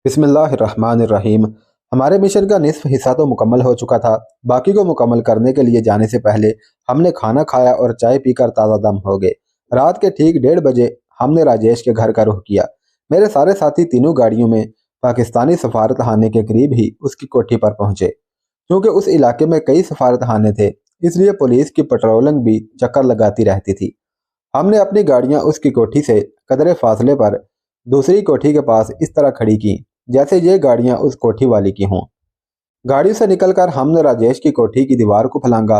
बिस्मिल्लाहिर्रहमानिर्रहीम। हमारे मिशन का निस्फ हिस्सा तो मुकम्मल हो चुका था। बाकी को मुकम्मल करने के लिए जाने से पहले हमने खाना खाया और चाय पीकर ताज़ा दम हो गए। रात के ठीक 1:30 बजे हमने राजेश के घर का रुख किया। मेरे सारे साथी तीनों गाड़ियों में पाकिस्तानी सफारत खाने के करीब ही उसकी कोठी पर पहुंचे। क्योंकि उस इलाके में कई सफारत खाने थे, इसलिए पुलिस की पेट्रोलिंग भी चक्कर लगाती रहती थी। हमने अपनी गाड़ियां उसकी कोठी से कदरे फासले पर दूसरी कोठी के पास इस तरह खड़ी की जैसे ये गाड़ियां उस कोठी वाली की हों। गाड़ी से निकलकर हमने राजेश की कोठी की दीवार को फलांगा।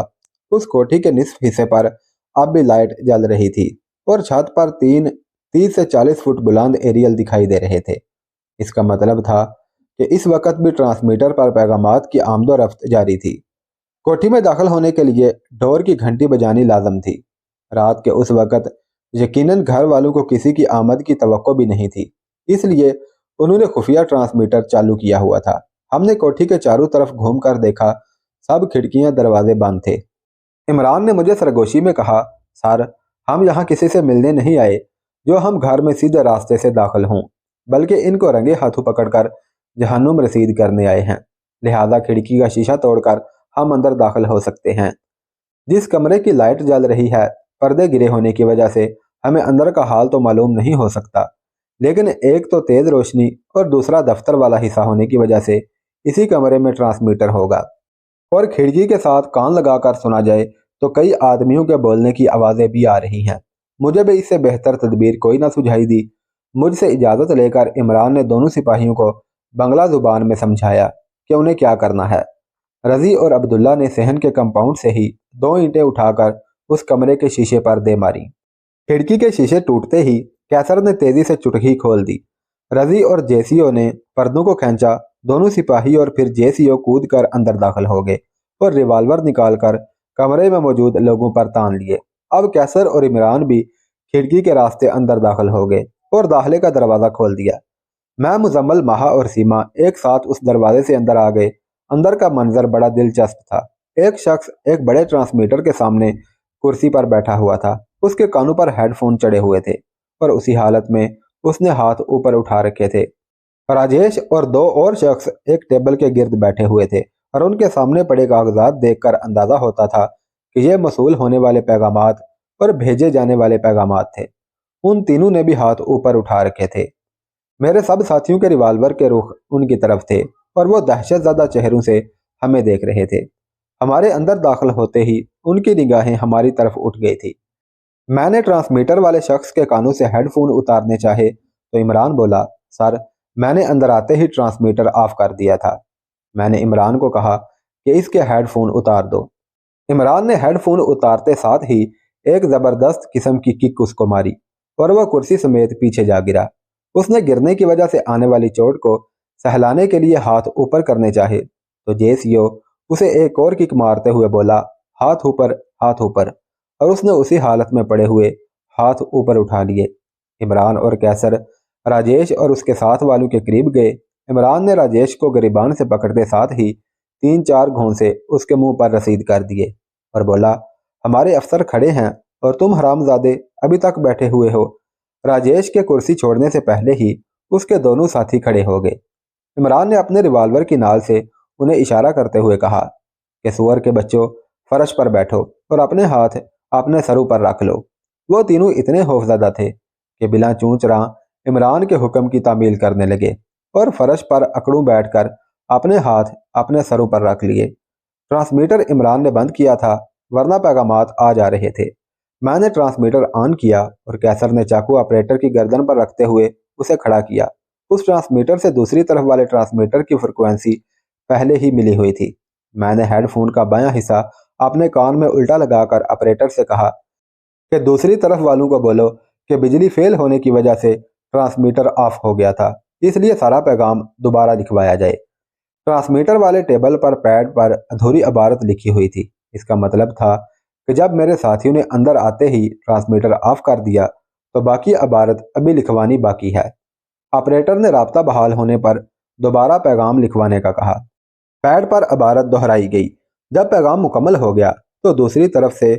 उस कोठी के निस्फ हिस्से पर अब भी लाइट जल रही थी और छत पर 30 से 40 फुट बुलंद एरियल दिखाई दे रहे थे। इसका मतलब था कि इस वक्त भी ट्रांसमीटर पर पैगामात की आमदोरफ्त जारी थी। कोठी में दाखिल होने के लिए डोर की घंटी बजानी लाजम थी। रात के उस वक्त यकीनन घर वालों को किसी की आमद की तवक्को भी नहीं थी, इसलिए उन्होंने खुफिया ट्रांसमीटर चालू किया हुआ था। हमने कोठी के चारों तरफ घूमकर देखा, सब खिड़कियां दरवाजे बंद थे। इमरान ने मुझे सरगोशी में कहा, सर, हम यहाँ किसी से मिलने नहीं आए जो हम घर में सीधे रास्ते से दाखिल हों, बल्कि इनको रंगे हाथों पकड़कर जहन्नुम रसीद करने आए हैं। लिहाजा खिड़की का शीशा तोड़कर हम अंदर दाखिल हो सकते हैं। जिस कमरे की लाइट जल रही है, पर्दे गिरे होने की वजह से हमें अंदर का हाल तो मालूम नहीं हो सकता, लेकिन एक तो तेज रोशनी और दूसरा दफ्तर वाला हिस्सा होने की वजह से इसी कमरे में ट्रांसमीटर होगा। और खिड़की के साथ कान लगाकर सुना जाए तो कई आदमियों के बोलने की आवाज़ें भी आ रही हैं। मुझे भी इससे बेहतर तदबीर कोई ना सुझाई दी। मुझसे इजाज़त लेकर इमरान ने दोनों सिपाहियों को बंगला जुबान में समझाया कि उन्हें क्या करना है। रजी और अब्दुल्ला ने सहन के कंपाउंड से ही 2 ईंटें उठाकर उस कमरे के शीशे पर दे मारी। खिड़की के शीशे टूटते ही कैसर ने तेजी से चुटकी खोल दी। रजी और जेसीओ ने पर्दों को खींचा। दोनों सिपाही और फिर जेसीओ कूद कर अंदर दाखिल हो गए और रिवाल्वर निकालकर कमरे में मौजूद लोगों पर तान लिए। अब कैसर और इमरान भी खिड़की के रास्ते अंदर दाखिल हो गए और दाखिले का दरवाज़ा खोल दिया। मैं, मुजम्मल, माहा और सीमा एक साथ उस दरवाजे से अंदर आ गए। अंदर का मंजर बड़ा दिलचस्प था। एक शख्स एक बड़े ट्रांसमीटर के सामने कुर्सी पर बैठा हुआ था। उसके कानों पर हेडफोन चढ़े हुए थे और उसी हालत में उसने हाथ ऊपर उठा रखे थे। राजेश और 2 और शख्स एक टेबल के गिर्द बैठे हुए थे और उनके सामने पड़े कागजात देखकर अंदाजा होता था कि ये मसूल होने वाले पैगामात और भेजे जाने वाले पैगामात थे। उन तीनों ने भी हाथ ऊपर उठा रखे थे। मेरे सब साथियों के रिवाल्वर के रुख उनकी तरफ थे और वो दहशतज़दा चेहरों से हमें देख रहे थे। हमारे अंदर दाखिल होते ही उनकी निगाहें हमारी तरफ उठ गई थी। मैंने ट्रांसमीटर वाले शख्स के कानों से हेडफोन उतारने चाहे तो इमरान बोला, सर, मैंने अंदर आते ही ट्रांसमीटर ऑफ कर दिया था। मैंने इमरान को कहा कि इसके हेडफोन उतार दो। इमरान ने हेडफोन उतारते साथ ही एक ज़बरदस्त किस्म की किक उसको मारी और वह कुर्सी समेत पीछे जा गिरा। उसने गिरने की वजह से आने वाली चोट को सहलाने के लिए हाथ ऊपर करने चाहे तो जेसीओ उसे एक और किक मारते हुए बोला, हाथ ऊपर, हाथ ऊपर, और उसने उसी हालत में पड़े हुए हाथ ऊपर उठा लिए। इमरान और कैसर राजेश और उसके साथ वालों के करीब गए। इमरान ने राजेश को गिरबान से पकड़ते साथ ही 3-4 घूंसे उसके मुंह पर रसीद कर दिए और बोला, हमारे अफसर खड़े हैं और तुम हरामजादे अभी तक बैठे हुए हो। राजेश के कुर्सी छोड़ने से पहले ही उसके दोनों साथी खड़े हो गए। इमरान ने अपने रिवाल्वर की नाल से उन्हें इशारा करते हुए कहा कि सुअर के बच्चों, फर्श पर बैठो और अपने हाथ अपने सरों पर रख लो। वो तीनों इतने खौफजदा थे कि बिला चूं चरां इमरान के हुक्म की तामील करने लगे और फर्श पर अकड़ों बैठकर अपने हाथ अपने सरों पर रख लिए। ट्रांसमीटर इमरान ने बंद किया था, वरना पैगामात आ जा रहे थे। मैंने ट्रांसमीटर ऑन किया और कैसर ने चाकू ऑपरेटर की गर्दन पर रखते हुए उसे खड़ा किया। उस ट्रांसमीटर से दूसरी तरफ वाले ट्रांसमीटर की फ्रिक्वेंसी पहले ही मिली हुई थी। मैंने हेडफोन का बायां हिस्सा अपने कान में उल्टा लगाकर ऑपरेटर से कहा कि दूसरी तरफ वालों को बोलो कि बिजली फेल होने की वजह से ट्रांसमीटर ऑफ हो गया था, इसलिए सारा पैगाम दोबारा लिखवाया जाए। ट्रांसमीटर वाले टेबल पर पैड पर अधूरी इबारत लिखी हुई थी। इसका मतलब था कि जब मेरे साथियों ने अंदर आते ही ट्रांसमीटर ऑफ कर दिया तो बाकी इबारत अभी लिखवानी बाकी है। ऑपरेटर ने राब्ता बहाल होने पर दोबारा पैगाम लिखवाने का कहा। पैड पर इबारत दोहराई गई। जब पैगाम मुकम्मल हो गया तो दूसरी तरफ से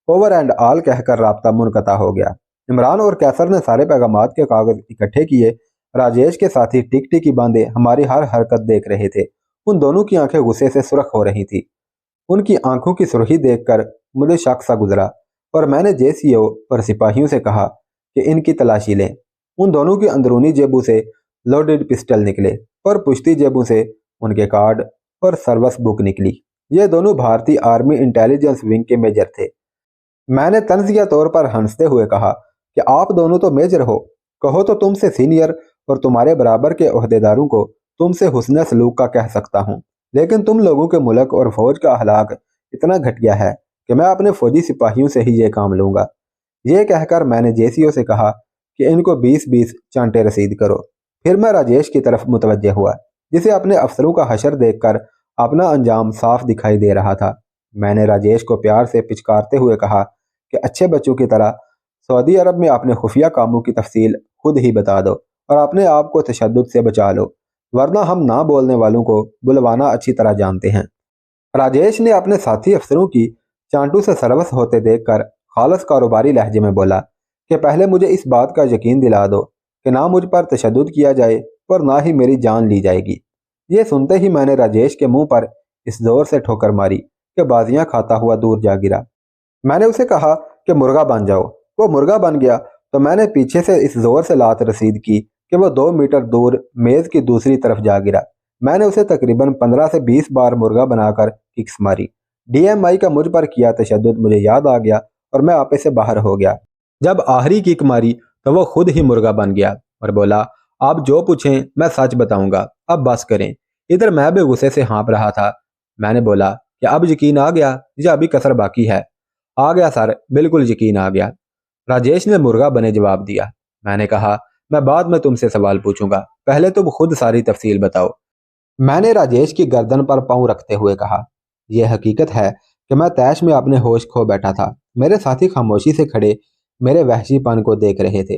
ओवर एंड ऑल कहकर राब्ता मुनक़ता हो गया। इमरान और कैसर ने सारे पैगामात के कागज इकट्ठे किए, राजेश के साथी टिक टिकी बांधे हमारी हर हरकत देख रहे थे। उन दोनों की आंखें गुस्से से सुर्ख हो रही थी। उनकी आंखों की सुर्खी देखकर मुझे शक सा गुजरा और मैंने जेसीओ और सिपाहियों से कहा कि इनकी तलाशी लें। उन दोनों की अंदरूनी जेबों से लोडेड पिस्टल निकले और पुश्ती जेबों से उनके कार्ड और सर्विस बुक निकली। ये दोनों भारतीय आर्मी इंटेलिजेंस विंग के मेजर थे। मैंने तंजिया तौर पर हंसते हुए कहा कि आप दोनों तो मेजर हो, कहो तो तुमसे सीनियर और तुम्हारे बराबर के ओहदेदारों को तुमसे हुस्न सलूक का कह सकता हूँ, लेकिन तुम लोगों के मुल्क और फौज का अखलाक इतना घटिया है कि मैं अपने फौजी सिपाहियों से ही ये काम लूंगा। ये कहकर मैंने जेसीओ से कहा कि इनको 20-20 चांटे रसीद करो। फिर मैं राजेश की तरफ मुतवज्जे हुआ, जिसे अपने अफसरों का हशर देखकर अपना अंजाम साफ दिखाई दे रहा था। मैंने राजेश को प्यार से पिचकारते हुए कहा कि अच्छे बच्चों की तरह सऊदी अरब में अपने खुफिया कामों की तफसील खुद ही बता दो और अपने आप को तशद्दुद से बचा लो, वरना हम ना बोलने वालों को बुलवाना अच्छी तरह जानते हैं। राजेश ने अपने साथी अफसरों की चांटू से सरवस होते देखकर खालस कारोबारी लहजे में बोला कि पहले मुझे इस बात का यकीन दिला दो कि ना मुझ पर तशद्दुद किया जाए और ना ही मेरी जान ली जाएगी। ये सुनते ही मैंने राजेश के मुंह पर इस जोर से ठोकर मारी कि बाजियां खाता हुआ दूर जा गिरा। मैंने उसे कहा कि मुर्गा बन जाओ। वो मुर्गा बन गया तो मैंने पीछे से इस जोर से लात रसीद की कि वो 2 मीटर दूर मेज की दूसरी तरफ जा गिरा। मैंने उसे तकरीबन 15 से 20 बार मुर्गा बनाकर किक्स मारी। डीएमआई का मुझ पर किया तशद्दुद मुझे याद आ गया और मैं आपे से बाहर हो गया। जब आखिरी किक मारी तो वो खुद ही मुर्गा बन गया और बोला, आप जो पूछें मैं सच बताऊंगा, अब बस करें। इधर मैं भी गुस्से से हाँप रहा था। मैंने बोला कि अब यकीन आ गया या अभी कसर बाकी है? आ गया सर, बिल्कुल यकीन आ गया, राजेश ने मुर्गा बने जवाब दिया। मैंने कहा, मैं बाद में तुमसे सवाल पूछूंगा, पहले तुम खुद सारी तफसील बताओ। मैंने राजेश की गर्दन पर पांव रखते हुए कहा, यह हकीकत है कि मैं तैश में अपने होश खो बैठा था। मेरे साथी खामोशी से खड़े मेरे वहशीपन को देख रहे थे।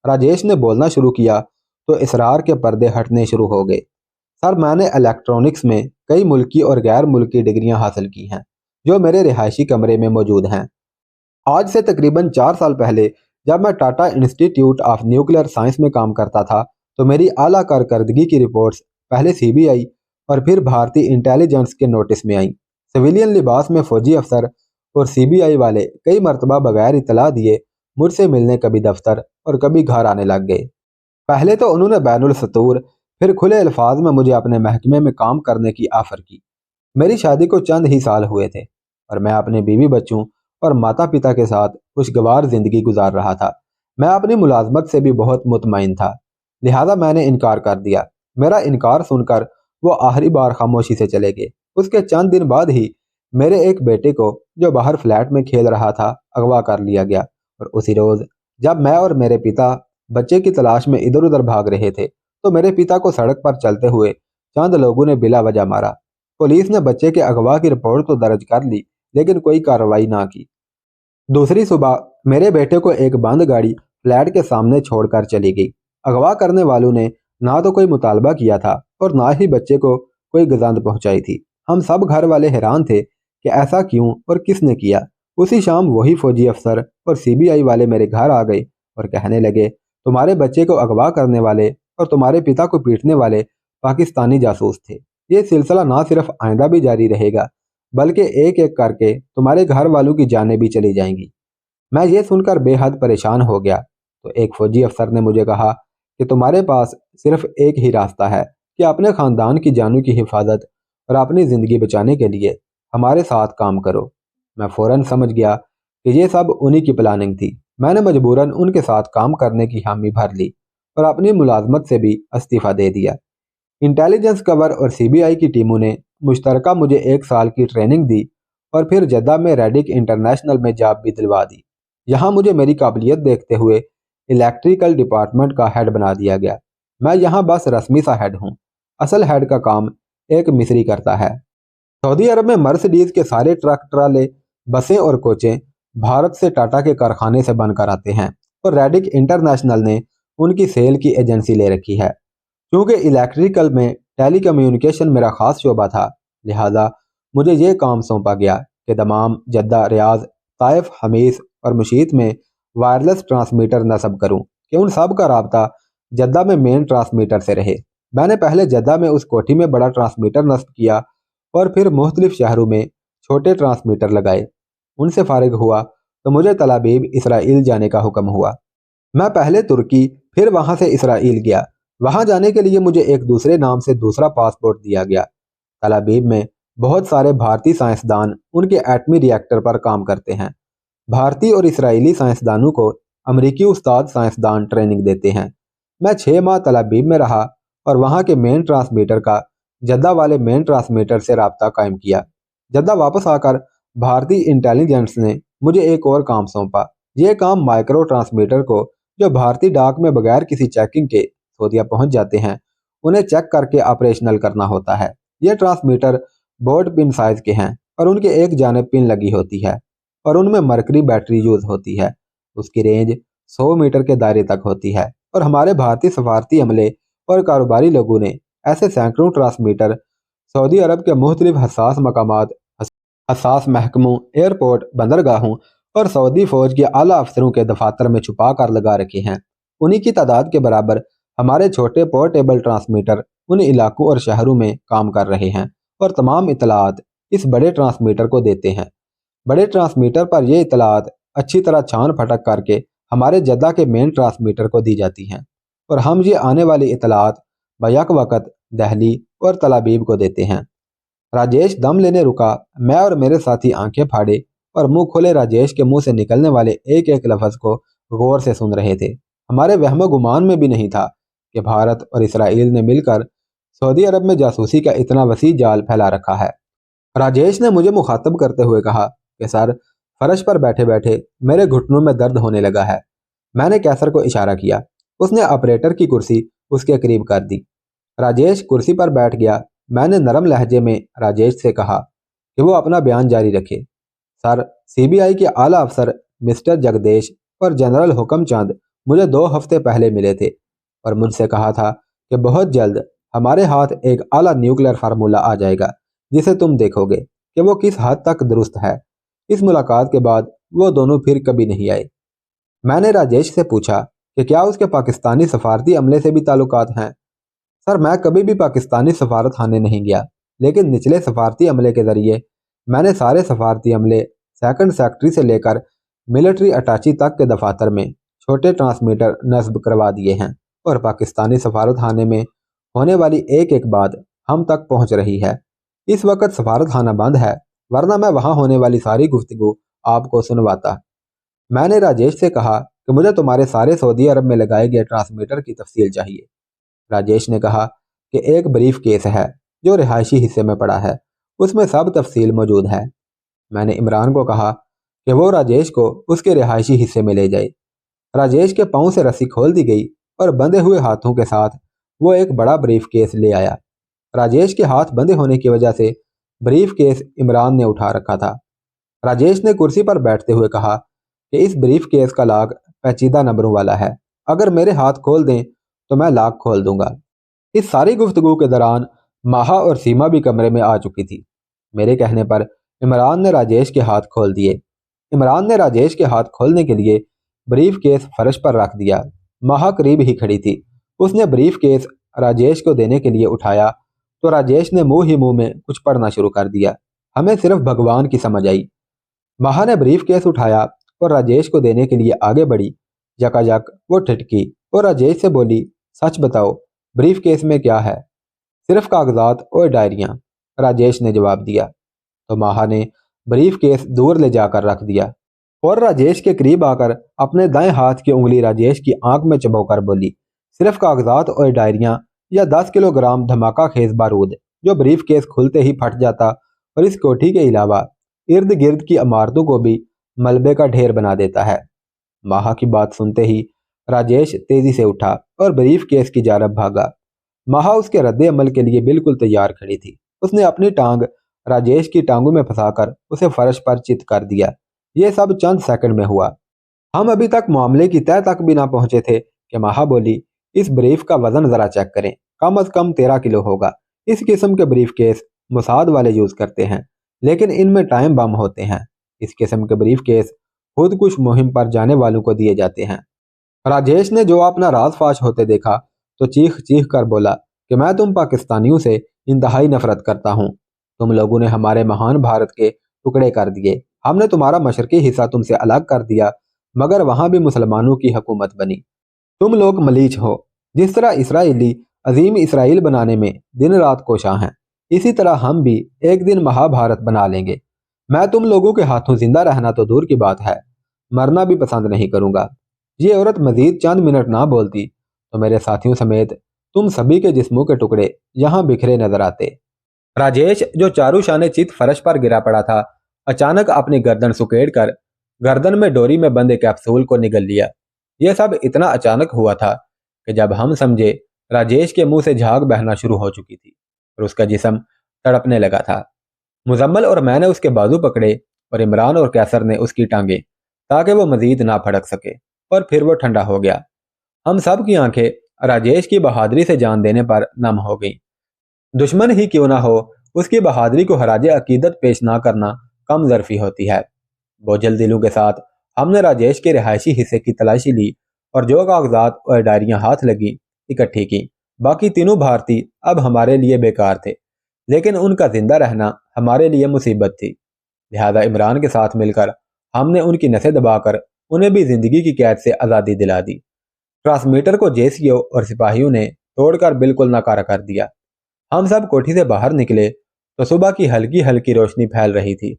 राजेश ने बोलना शुरू किया तो इसरार के पर्दे हटने शुरू हो गए। सर, मैंने इलेक्ट्रॉनिक्स में कई मुल्की और गैर मुल्की डिग्रियां हासिल की हैं जो मेरे रिहायशी कमरे में मौजूद हैं। आज से तकरीबन 4 साल पहले जब मैं Tata institute of nuclear science में काम करता था तो मेरी आला कारकर्दगी की रिपोर्ट्स पहले सीबीआई और फिर भारतीय इंटेलिजेंस के नोटिस में आई। सिविलियन लिबास में फौजी अफसर और सीबीआई वाले कई मरतबा बगैर इतला दिए मुझसे मिलने कभी दफ्तर और कभी घर आने लग गए। पहले तो उन्होंने बैनुल सतूर फिर खुले अल्फाज में मुझे अपने महकमे में काम करने की ऑफर की। मेरी शादी को चंद ही साल हुए थे और मैं अपने बीवी बच्चों और माता पिता के साथ खुशगवार जिंदगी गुजार रहा था। मैं अपनी मुलाजमत से भी बहुत मुतमईन था, लिहाजा मैंने इनकार कर दिया। मेरा इनकार सुनकर वो आखिरी बार खामोशी से चले गए। उसके चंद दिन बाद ही मेरे एक बेटे को जो बाहर फ्लैट में खेल रहा था अगवा कर लिया गया और उसी रोज जब मैं और मेरे पिता बच्चे की तलाश में इधर उधर भाग रहे थे तो मेरे पिता को सड़क पर चलते हुए चंद लोगों ने बिला वजह मारा। पुलिस ने बच्चे के अगवा की रिपोर्ट तो दर्ज कर ली लेकिन कोई कार्रवाई ना की। दूसरी सुबह मेरे बेटे को एक बंद गाड़ी फ्लैट के सामने छोड़कर चली गई। अगवा करने वालों ने ना तो कोई मुतालबा किया था और ना ही बच्चे को कोई गजांद पहुंचाई थी। हम सब घर वाले हैरान थे कि ऐसा क्यों और किसने किया। उसी शाम वही फौजी अफसर और सीबीआई वाले मेरे घर आ गए और कहने लगे, तुम्हारे बच्चे को अगवा करने वाले और तुम्हारे पिता को पीटने वाले पाकिस्तानी जासूस थे। ये सिलसिला ना सिर्फ आइंदा भी जारी रहेगा बल्कि एक एक करके तुम्हारे घर वालों की जानें भी चली जाएंगी। मैं ये सुनकर बेहद परेशान हो गया तो एक फौजी अफसर ने मुझे कहा कि तुम्हारे पास सिर्फ एक ही रास्ता है कि अपने खानदान की जानों की हिफाजत और अपनी ज़िंदगी बचाने के लिए हमारे साथ काम करो। मैं फ़ौरन समझ गया कि ये सब उन्हीं की प्लानिंग थी। मैंने मजबूरन उनके साथ काम करने की हामी भर ली और अपनी मुलाजमत से भी इस्तीफ़ा दे दिया। इंटेलिजेंस कवर और सीबीआई की टीमों ने मुश्तरका मुझे 1 साल की ट्रेनिंग दी और फिर जद्दा में रेडिक इंटरनेशनल में जॉब भी दिलवा दी। यहाँ मुझे मेरी काबिलियत देखते हुए इलेक्ट्रिकल डिपार्टमेंट का हेड बना दिया गया। मैं यहाँ बस रस्मी सा हेड हूँ, असल हेड का काम एक मिस्री करता है। सऊदी अरब में मर्सिडीज के सारे ट्रक ट्राले बसें और कोचें भारत से टाटा के कारखाने से बनकर आते हैं और रेडिक इंटरनेशनल ने उनकी सेल की एजेंसी ले रखी है। क्योंकि इलेक्ट्रिकल में टेलीकम्युनिकेशन मेरा खास शोबा था, लिहाजा मुझे ये काम सौंपा गया कि दमाम, जद्दा, रियाज, ताइफ, हमीस और मुशीत में वायरलेस ट्रांसमीटर नस्ब करूं कि उन सब का राब्ता जद्दा में मेन ट्रांसमीटर से रहे। मैंने पहले जद्दा में उस कोठी में बड़ा ट्रांसमीटर नस्ब किया और फिर मुख्तलिफ शहरों में छोटे ट्रांसमीटर लगाए। उनसे फारिग हुआ तो मुझे तल अबीब इसराइल जाने का हुक्म हुआ। मैं पहले तुर्की फिर वहां से इसराइल गया। वहां जाने के लिए मुझे एक दूसरे नाम से दूसरा पासपोर्ट दिया गया। तल अबीब में बहुत सारे भारतीय साइंसदान उनके एटमी रिएक्टर पर काम करते हैं। भारतीय और इसराइली साइंसदानों को अमरीकी उस्ताद साइंसदान ट्रेनिंग देते हैं। मैं 6 माह तल अबीब में रहा और वहाँ के मेन ट्रांसमीटर का जद्दा वाले मेन ट्रांसमीटर से राब्ता कायम किया। जद्दा वापस आकर भारतीय इंटेलिजेंस ने मुझे एक और काम सौंपा। ये काम माइक्रो ट्रांसमीटर को जो भारतीय डाक में बगैर किसी चेकिंग के सऊदीया पहुंच जाते हैं, उन्हें चेक करके ऑपरेशनल करना होता है। ये ट्रांसमीटर बोर्ड पिन साइज के हैं और उनके एक जानिब पिन लगी होती है और उनमें मरकरी बैटरी यूज होती है। उसकी रेंज 100 मीटर के दायरे तक होती है और हमारे भारतीय सफारती अमले और कारोबारी लोगों ने ऐसे सैकड़ों ट्रांसमीटर सऊदी अरब के मुख्तलिफ हसास मकामात, हसास महकमों, एयरपोर्ट, बंदरगाहों और सऊदी फौज के आला अफसरों के दफातर में छुपा कर लगा रखे हैं। उन्हीं की तादाद के बराबर हमारे छोटे पोर्टेबल ट्रांसमीटर उन इलाकों और शहरों में काम कर रहे हैं और तमाम इतलात इस बड़े ट्रांसमीटर को देते हैं। बड़े ट्रांसमीटर पर यह इतलात अच्छी तरह छान फटक करके हमारे जद्दा के मेन ट्रांसमीटर को दी जाती हैं और हम ये आने वाली इतलात बैक वक़्त दहली और तल अबीब को देते हैं। राजेश दम लेने रुका। मैं और मेरे साथी आंखें फाड़े और मुंह खोले राजेश के मुंह से निकलने वाले एक एक लफ्ज को गौर से सुन रहे थे। हमारे वहम गुमान में भी नहीं था कि भारत और इसराइल ने मिलकर सऊदी अरब में जासूसी का इतना वसी जाल फैला रखा है। राजेश ने मुझे मुखातब करते हुए कहा कि सर, फर्श पर बैठे बैठे मेरे घुटनों में दर्द होने लगा है। मैंने कैसर को इशारा किया। उसने ऑपरेटर की कुर्सी उसके करीब कर दी। राजेश कुर्सी पर बैठ गया। मैंने नरम लहजे में राजेश से कहा कि वो अपना बयान जारी रखे। सर, सीबीआई के आला अफसर मिस्टर जगदेश और जनरल हुक्म चंद मुझे 2 हफ्ते पहले मिले थे और मुझसे कहा था कि बहुत जल्द हमारे हाथ एक आला न्यूक्लियर फार्मूला आ जाएगा जिसे तुम देखोगे कि वो किस हद तक दुरुस्त है। इस मुलाकात के बाद वो दोनों फिर कभी नहीं आए। मैंने राजेश से पूछा कि क्या उसके पाकिस्तानी सफारती अमले से भी ताल्लुकात हैं। सर, मैं कभी भी पाकिस्तानी सफारत खाने नहीं गया, लेकिन निचले सफारती अमले के जरिए मैंने सारे सफारती अमले, सेकंड सेक्रेटरी से लेकर मिलिट्री अटैची तक के दफातर में छोटे ट्रांसमीटर नस्ब करवा दिए हैं और पाकिस्तानी सफारत खाने में होने वाली एक एक बात हम तक पहुंच रही है। इस वक्त सफारत खाना बंद है, वरना मैं वहां होने वाली सारी गुफ्तगू आपको सुनवाता। मैंने राजेश से कहा कि मुझे तुम्हारे सारे सऊदी अरब में लगाए गए ट्रांसमीटर की तफसील चाहिए। राजेश ने कहा कि एक ब्रीफ केस है जो रिहायशी हिस्से में पड़ा है, उसमें सब तफसील मौजूद है। मैंने इमरान को कहा कि वो राजेश को उसके रिहायशी हिस्से में ले जाए। राजेश के पाँव से रस्सी खोल दी गई और बंधे हुए हाथों के साथ वो एक बड़ा ब्रीफ केस ले आया। राजेश के हाथ बंधे होने की वजह से ब्रीफ केस इमरान ने उठा रखा था। राजेश ने कुर्सी पर बैठते हुए कहा कि इस ब्रीफ केस का लॉक पेचीदा नंबरों वाला है, अगर मेरे हाथ खोल दें तो मैं लॉक खोल दूंगा। इस सारी गुफ्तगू के दौरान माहा और सीमा भी कमरे में आ चुकी थी। मेरे कहने पर इमरान ने राजेश के हाथ खोल दिए। इमरान ने राजेश के हाथ खोलने के लिए ब्रीफ केस फर्श पर रख दिया। माहा करीब ही खड़ी थी। उसने ब्रीफ केस राजेश को देने के लिए उठाया तो राजेश ने मुंह ही मुंह में कुछ पढ़ना शुरू कर दिया। हमें सिर्फ भगवान की समझ आई। माहा ने ब्रीफ केस उठाया और राजेश को देने के लिए आगे बढ़ी। यकायक वो ठिठकी और राजेश से बोली, सच बताओ, ब्रीफ केस में क्या है? सिर्फ कागजात और डायरियां, राजेश ने जवाब दिया। तो माहा ने ब्रीफ केस दूर ले जाकर रख दिया और राजेश के करीब आकर अपने दाएं हाथ की उंगली राजेश की आंख में चबोकर बोली, सिर्फ कागजात और डायरियां या 10 किलोग्राम धमाका खेज बारूद जो ब्रीफ केस खुलते ही फट जाता और इस कोठी के अलावा इर्द गिर्द की इमारतों को भी मलबे का ढेर बना देता है। माहा की बात सुनते ही राजेश तेजी से उठा और ब्रीफ केस की जानब भागा। माहा उसके रद्दे अमल के लिए बिल्कुल तैयार खड़ी थी। उसने अपनी टांग राजेश की टांगों में फंसाकर उसे फर्श पर चित कर दिया। यह सब चंद सेकंड में हुआ। हम अभी तक मामले की तह तक भी ना पहुंचे थे कि माहा बोली, इस ब्रीफ का वजन जरा चेक करें, कम अज कम 13 किलो होगा। इस किस्म के ब्रीफ केस मोसाद वाले यूज करते हैं, लेकिन इनमें टाइम बम होते हैं। इस किस्म के ब्रीफ केस खुद कुछ मुहिम पर जाने वालों को दिए जाते हैं। राजेश ने जो अपना राज फाश होते देखा तो चीख चीख कर बोला कि मैं तुम पाकिस्तानियों से इंतहाई नफरत करता हूँ। तुम लोगों ने हमारे महान भारत के टुकड़े कर दिए। हमने तुम्हारा मशरकी हिस्सा तुमसे अलग कर दिया, मगर वहां भी मुसलमानों की हुकूमत बनी। तुम लोग मलीच हो। जिस तरह इसराइली अजीम इसराइल बनाने में दिन रात कोशां हैं, इसी तरह हम भी एक दिन महाभारत बना लेंगे। मैं तुम लोगों के हाथों जिंदा रहना तो दूर की बात है, मरना भी पसंद नहीं करूंगा। ये औरत मजीद चंद मिनट ना बोलती तो मेरे साथियों समेत तुम सभी के जिस्मों के टुकड़े यहाँ बिखरे नजर आते। राजेश, जो चारू शाने चित फर्श पर गिरा पड़ा था, अचानक अपनी गर्दन सुकेड़ कर गर्दन में डोरी में बंद कैप्सूल को निगल लिया। यह सब इतना अचानक हुआ था कि जब हम समझे, राजेश के मुंह से झाग बहना शुरू हो चुकी थी और उसका जिस्म तड़पने लगा था। मुजम्मल और मैंने उसके बाजू पकड़े और इमरान और कैसर ने उसकी टांगे, ताकि वो मजीद ना भड़क सके, और फिर वो ठंडा हो गया। हम सब की आंखें राजेश की बहादुरी से जान देने पर नम हो गई। दुश्मन ही क्यों ना हो, उसकी बहादुरी को हराजे अकीदत पेश ना करना कम ज़रफ़ी होती है। बोझल दिलों के साथ हमने राजेश के रिहायशी हिस्से की तलाशी ली और जो कागजात और डायरियां हाथ लगी इकट्ठी की। बाकी तीनों भारतीय अब हमारे लिए बेकार थे, लेकिन उनका जिंदा रहना हमारे लिए मुसीबत थी। लिहाजा इमरान के साथ मिलकर हमने उनकी नसें दबाकर उन्हें भी जिंदगी की कैद से आज़ादी दिला दी। ट्रांसमीटर को जेसीओ और सिपाहियों ने तोड़कर बिल्कुल नाकारा कर दिया। हम सब कोठी से बाहर निकले तो सुबह की हल्की हल्की रोशनी फैल रही थी।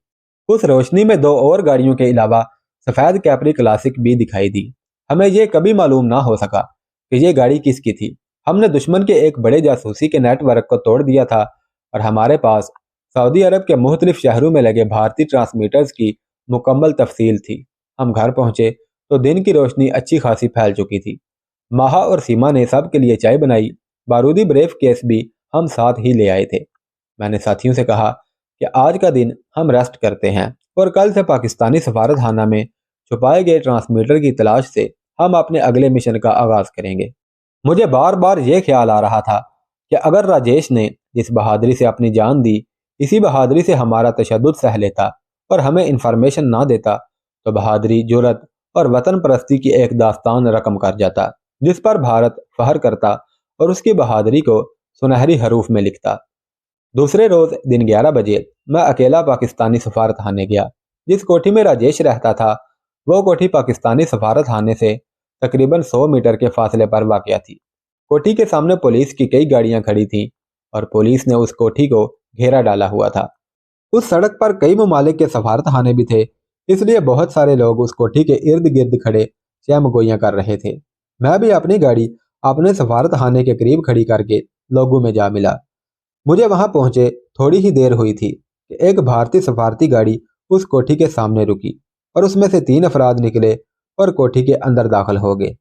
उस रोशनी में दो और गाड़ियों के अलावा सफेद कैपरी क्लासिक भी दिखाई दी। हमें यह कभी मालूम ना हो सका कि यह गाड़ी किसकी थी। हमने दुश्मन के एक बड़े जासूसी के नेटवर्क को तोड़ दिया था और हमारे पास सऊदी अरब के मुख्तलिफ शहरों में लगे भारतीय ट्रांसमीटर्स की मुकम्मल तफसील थी। हम घर पहुंचे तो दिन की रोशनी अच्छी खासी फैल चुकी थी। माहा और सीमा ने सब के लिए चाय बनाई। बारूदी ब्रेफ केस भी हम साथ ही ले आए थे। मैंने साथियों से कहा कि आज का दिन हम रेस्ट करते हैं और कल से पाकिस्तानी सफारतखाना में छुपाए गए ट्रांसमीटर की तलाश से हम अपने अगले मिशन का आगाज करेंगे। मुझे बार बार यह ख्याल आ रहा था कि अगर राजेश ने जिस बहादुरी से अपनी जान दी, इसी बहादुरी से हमारा तशद्दुद सह लेता और हमें इंफॉर्मेशन ना देता, तो बहादुरी, जुर्रत और वतन परस्ती की एक दास्तान रकम कर जाता, जिस पर भारत फहर करता और उसकी बहादुरी को सुनहरी हरूफ में लिखता। दूसरे रोज दिन 11 बजे मैं अकेला पाकिस्तानी सफारतखाने गया। जिस कोठी में राजेश रहता था, वो कोठी पाकिस्तानी सफारतखाने से तकरीबन 100 मीटर के फासले पर वाक़या थी। कोठी के सामने पुलिस की कई गाड़ियां खड़ी थीं और पुलिस ने उस कोठी को घेरा डाला हुआ था। उस सड़क पर कई ममालिक के सफारतखाने भी थे, इसलिए बहुत सारे लोग उस कोठी के इर्द गिर्द खड़े चहमगोइयां कर रहे थे। मैं भी अपनी गाड़ी अपने सफारतखाने के करीब खड़ी करके लोगों में जा मिला। मुझे वहां पहुंचे थोड़ी ही देर हुई थी कि एक भारतीय सफारती गाड़ी उस कोठी के सामने रुकी और उसमें से 3 अफराद निकले और कोठी के अंदर दाखिल हो गए।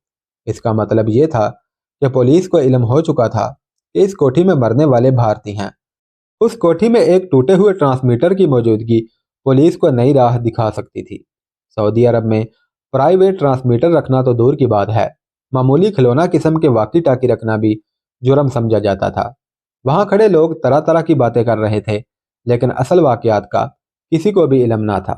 इसका मतलब ये था कि पुलिस को इल्म हो चुका था कि इस कोठी में मरने वाले भारतीय हैं। उस कोठी में एक टूटे हुए ट्रांसमीटर की मौजूदगी पुलिस को नई राह दिखा सकती थी। सऊदी अरब में प्राइवेट ट्रांसमीटर रखना तो दूर की बात है, मामूली खिलौना किस्म के वाकी टाकी रखना भी जुर्म समझा जाता था। वहां खड़े लोग तरह तरह की बातें कर रहे थे, लेकिन असल वाकयात का किसी को भी इल्म ना था।